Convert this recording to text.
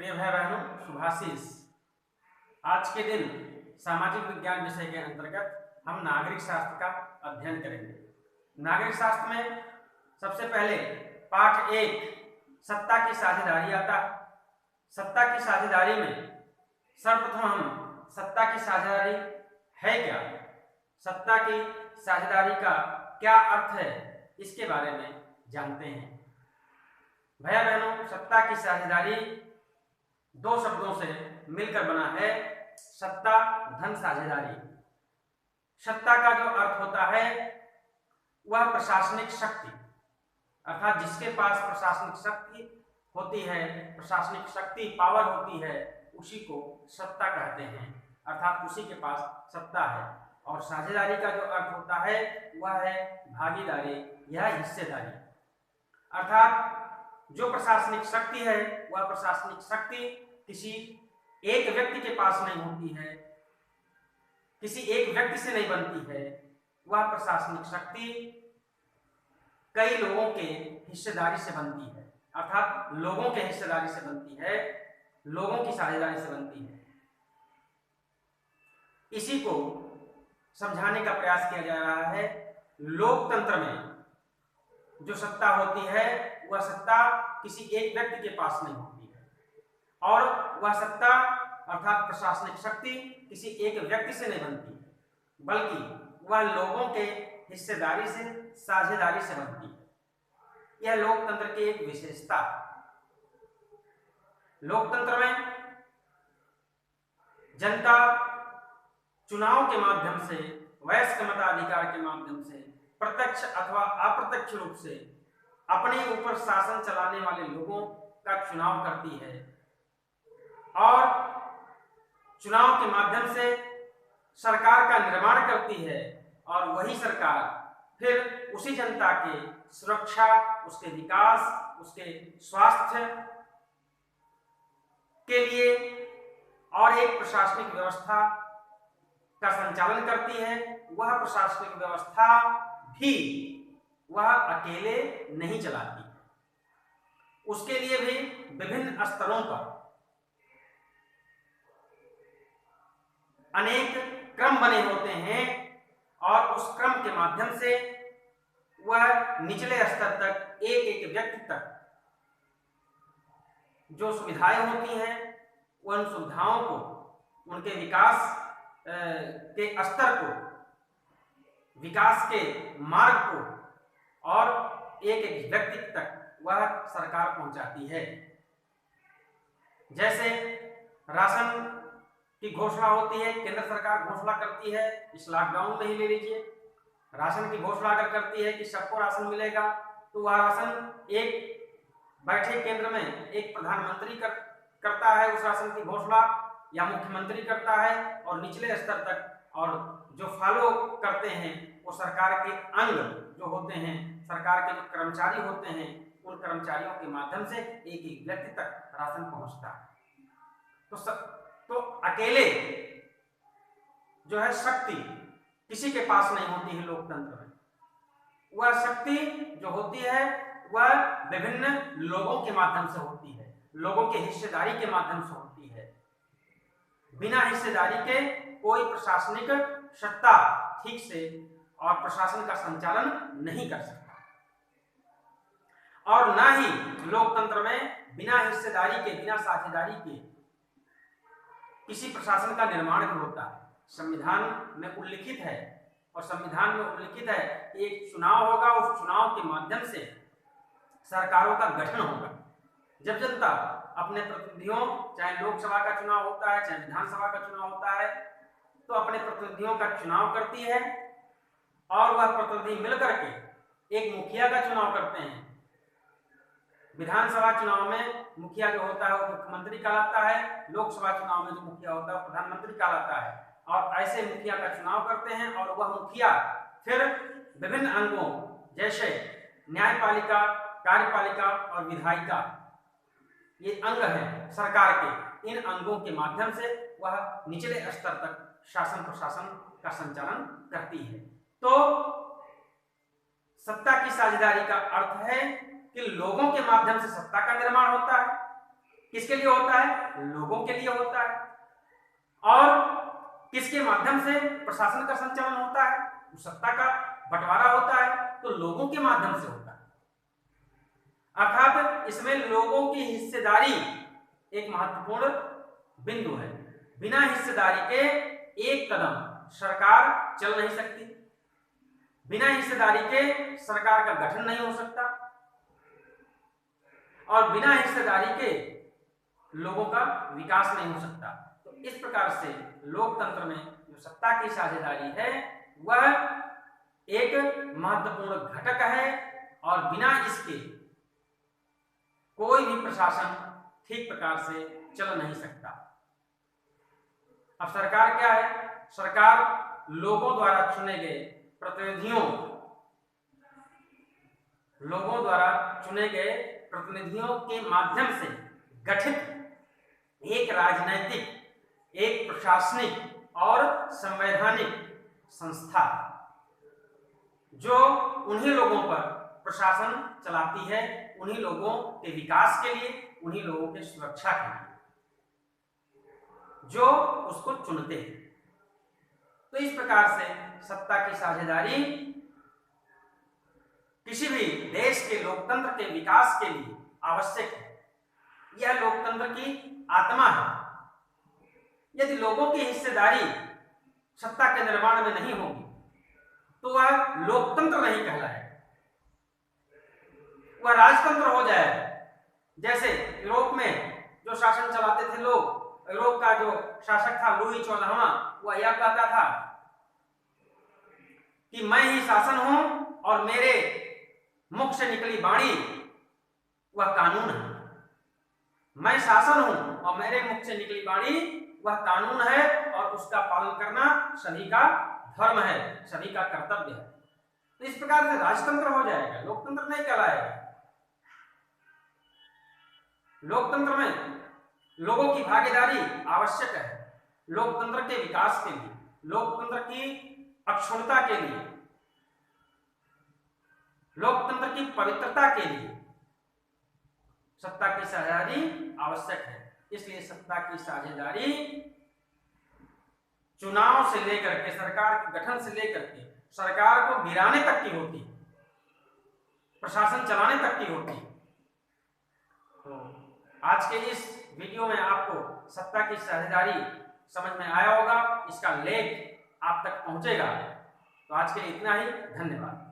प्रिय भाई बहनों, शुभाशीष। आज के दिन सामाजिक विज्ञान विषय के अंतर्गत हम नागरिक शास्त्र का अध्ययन करेंगे। नागरिक शास्त्र में सबसे पहले पाठ 1 सत्ता की साझेदारी आता है। सत्ता की साझेदारी में सर्वप्रथम हम सत्ता की साझेदारी है क्या, सत्ता की साझेदारी का क्या अर्थ है, इसके बारे में जानते हैं। भैया बहनों, सत्ता की साझेदारी दो शब्दों से मिलकर बना है, सत्ता धन साझेदारी। सत्ता का जो अर्थ होता है वह प्रशासनिक शक्ति, अर्थात जिसके पास प्रशासनिक शक्ति होती है, प्रशासनिक शक्ति पावर होती है, उसी को सत्ता कहते हैं, अर्थात उसी के पास सत्ता है। और साझेदारी का जो अर्थ होता है वह है भागीदारी या हिस्सेदारी, अर्थात जो प्रशासनिक शक्ति है वह प्रशासनिक शक्ति किसी एक व्यक्ति के पास नहीं होती है, किसी एक व्यक्ति से नहीं बनती है। वह प्रशासनिक शक्ति कई लोगों के हिस्सेदारी से बनती है, अर्थात लोगों के हिस्सेदारी से बनती है, लोगों की साझेदारी से बनती है। इसी को समझाने का प्रयास किया जा रहा है। लोकतंत्र में जो सत्ता होती है वह सत्ता किसी एक व्यक्ति के पास नहीं होती है, और वह सत्ता अर्थात प्रशासनिक शक्ति किसी एक व्यक्ति से नहीं बनती है, बल्कि वह लोगों के हिस्सेदारी से, साझेदारी से बनती है। यह लोकतंत्र की एक विशेषता है। लोकतंत्र में जनता चुनाव के माध्यम से, वयस्क मताधिकार के माध्यम से, प्रत्यक्ष अथवा अप्रत्यक्ष रूप से अपने ऊपर शासन चलाने वाले लोगों का चुनाव करती है, और चुनाव के माध्यम से सरकार का निर्माण करती है, और वही सरकार फिर उसी जनता के सुरक्षा, उसके विकास, उसके स्वास्थ्य के लिए और एक प्रशासनिक व्यवस्था का संचालन करती है। वह प्रशासनिक व्यवस्था भी वह अकेले नहीं चलाती, उसके लिए भी विभिन्न स्तरों पर अनेक क्रम बने होते हैं, और उस क्रम के माध्यम से वह निचले स्तर तक, एक एक व्यक्ति तक जो सुविधाएं होती हैं, उन सुविधाओं को, उनके विकास के स्तर को, विकास के मार्ग को, और एक एक व्यक्ति तक वह सरकार पहुंचाती है। जैसे राशन की घोषणा होती है, केंद्र सरकार घोषणा करती है, इस लॉकडाउन में ही ले लीजिए, राशन की घोषणा अगर करती है कि सबको राशन मिलेगा, तो वह राशन एक बैठे केंद्र में एक प्रधानमंत्री करता है उस राशन की घोषणा, या मुख्यमंत्री करता है, और निचले स्तर तक और जो फॉलो करते हैं वो सरकार के अंग जो होते हैं, सरकार के जो कर्मचारी होते हैं, उन कर्मचारियों के माध्यम से एक एक व्यक्ति तक राशन पहुंचता है। तो अकेले जो है शक्ति किसी के पास नहीं होती है लोकतंत्र में। वह शक्ति जो होती है वह विभिन्न लोगों के माध्यम से होती है, लोगों के हिस्सेदारी के माध्यम से होती है। बिना हिस्सेदारी के कोई प्रशासनिक सत्ता ठीक से और प्रशासन का संचालन नहीं कर सकता, और ना ही लोकतंत्र में बिना हिस्सेदारी के, बिना साझेदारी के किसी प्रशासन का निर्माण भी होता है। संविधान में उल्लिखित है, और संविधान में उल्लिखित है कि एक चुनाव होगा, उस चुनाव के माध्यम से सरकारों का गठन होगा। जब जनता अपने प्रतिनिधियों, चाहे लोकसभा का चुनाव होता है, चाहे विधानसभा का चुनाव होता है, तो अपने प्रतिनिधियों का चुनाव करती है, और वह प्रतिनिधि मिलकर के एक मुखिया का चुनाव करते हैं। विधानसभा चुनाव में मुखिया जो होता है वो मुख्यमंत्री कहलाता है, लोकसभा चुनाव में जो मुखिया होता है प्रधानमंत्री कहलाता है, और ऐसे मुखिया का चुनाव करते हैं, और वह मुखिया फिर विभिन्न अंगों जैसे न्यायपालिका, कार्यपालिका और विधायिका, ये अंग हैं सरकार के, इन अंगों के माध्यम से वह निचले स्तर तक शासन प्रशासन का संचालन करती है। तो सत्ता की साझेदारी का अर्थ है कि लोगों के माध्यम से सत्ता का निर्माण होता है, किसके लिए होता है? लोगों के लिए होता है। और किसके माध्यम से प्रशासन का संचालन होता है? सत्ता का बंटवारा होता है तो लोगों के माध्यम से होता है। अर्थात इसमें लोगों की हिस्सेदारी एक महत्वपूर्ण बिंदु है। बिना हिस्सेदारी के एक कदम सरकार चल नहीं सकती, बिना हिस्सेदारी के सरकार का गठन नहीं हो सकता, और बिना हिस्सेदारी के लोगों का विकास नहीं हो सकता। तो इस प्रकार से लोकतंत्र में जो सत्ता की साझेदारी है वह एक महत्वपूर्ण घटक है और बिना इसके कोई भी प्रशासन ठीक प्रकार से चल नहीं सकता। अब सरकार क्या है? सरकार लोगों द्वारा चुने गए प्रतिनिधियों, लोगों द्वारा चुने गए प्रतिनिधियों के माध्यम से गठित एक राजनैतिक, एक प्रशासनिक और संवैधानिक संस्था जो उन्हीं लोगों पर प्रशासन चलाती है, उन्हीं लोगों के विकास के लिए, उन्हीं लोगों के सुरक्षा के लिए जो उसको चुनते हैं। तो इस प्रकार से सत्ता की साझेदारी किसी भी देश के लोकतंत्र के विकास के लिए आवश्यक है। यह लोकतंत्र की आत्मा है। यदि लोगों की हिस्सेदारी सत्ता के निर्माण में नहीं होगी तो वह लोकतंत्र नहीं कहलाएगा, वह राजतंत्र हो जाएगा। जैसे यूरोप में जो शासन चलाते थे लोग, यूरोप का जो शासक था लुई 14वां, वह यह कहता था कि मैं ही शासन हूं और मेरे मुख से निकली वाणी वह कानून है। मैं शासन हूं और मेरे मुख से निकली वाणी वह कानून है और उसका पालन करना सभी का धर्म है, सभी का कर्तव्य है। तो इस प्रकार से राजतंत्र हो जाएगा, लोकतंत्र नहीं कहलाएगा। लोकतंत्र में लोगों की भागीदारी आवश्यक है, लोकतंत्र के विकास के लिए, लोकतंत्र की अक्षुण्णता के लिए, लोकतंत्र की पवित्रता के लिए सत्ता की साझेदारी आवश्यक है। इसलिए सत्ता की साझेदारी चुनाव से लेकर के, सरकार के गठन से लेकर के सरकार को गिराने तक की होती है, प्रशासन चलाने तक की होती है। तो आज के इस वीडियो में आपको सत्ता की साझेदारी समझ में आया होगा, इसका लेख आप तक पहुंचेगा। तो आज के लिए इतना ही, धन्यवाद।